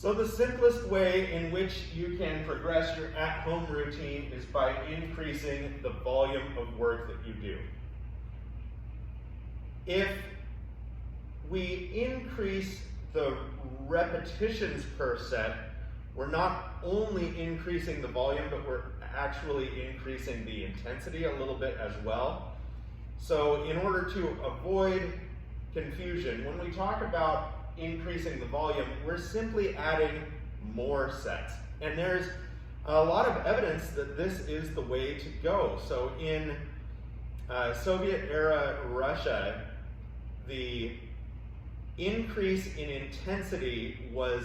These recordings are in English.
So the simplest way in which you can progress your at-home routine is by increasing the volume of work that you do. If we increase the repetitions per set, we're not only increasing the volume, but we're actually increasing the intensity a little bit as well. So in order to avoid confusion, when we talk about increasing the volume, we're simply adding more sets. And there's a lot of evidence that this is the way to go. So in Soviet-era Russia, the increase in intensity was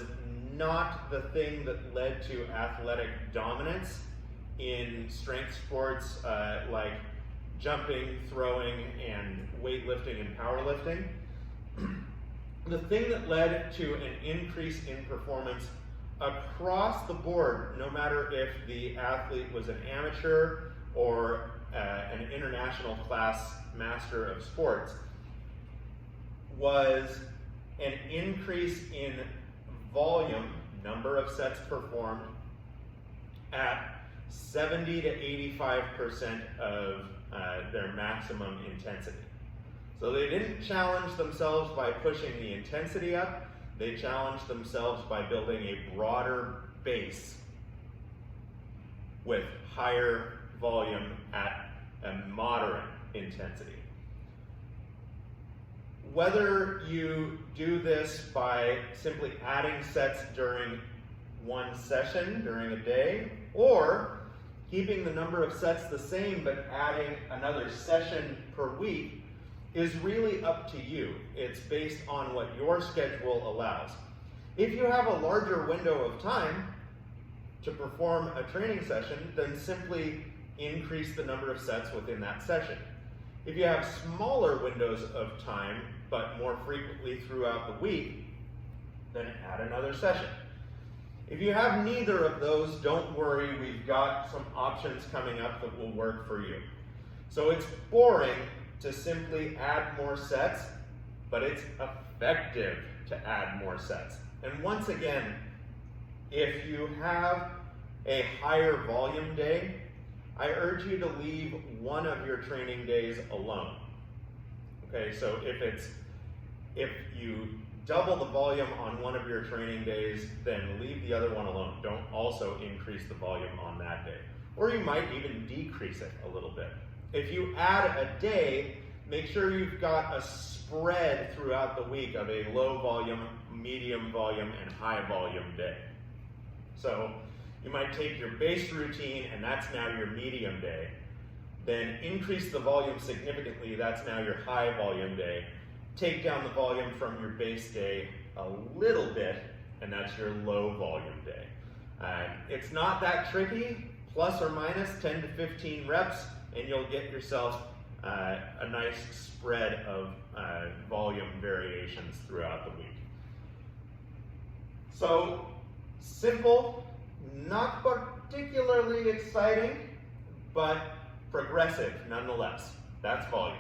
not the thing that led to athletic dominance in strength sports like jumping, throwing, and weightlifting and powerlifting. The thing that led to an increase in performance across the board, no matter if the athlete was an amateur or an international class master of sports, was an increase in volume, number of sets performed, at 70 to 85% of their maximum intensity. So they didn't challenge themselves by pushing the intensity up, they challenged themselves by building a broader base with higher volume at a moderate intensity. Whether you do this by simply adding sets during one session during a day, or keeping the number of sets the same but adding another session per week, is really up to you. It's based on what your schedule allows. If you have a larger window of time to perform a training session, then simply increase the number of sets within that session. If you have smaller windows of time, but more frequently throughout the week, then add another session. If you have neither of those, don't worry, we've got some options coming up that will work for you. So it's boring to simply add more sets, but it's effective to add more sets. And once again, if you have a higher volume day, I urge you to leave one of your training days alone. Okay, so if you double the volume on one of your training days, then leave the other one alone. Don't also increase the volume on that day. Or you might even decrease it a little bit. If you add a day, make sure you've got a spread throughout the week of a low volume, medium volume, and high volume day. So you might take your base routine, and that's now your medium day. Then increase the volume significantly, that's now your high volume day. Take down the volume from your base day a little bit, and that's your low volume day. It's not that tricky, plus or minus 10 to 15 reps, and you'll get yourself a nice spread of volume variations throughout the week. So, simple, not particularly exciting, but progressive nonetheless. That's volume.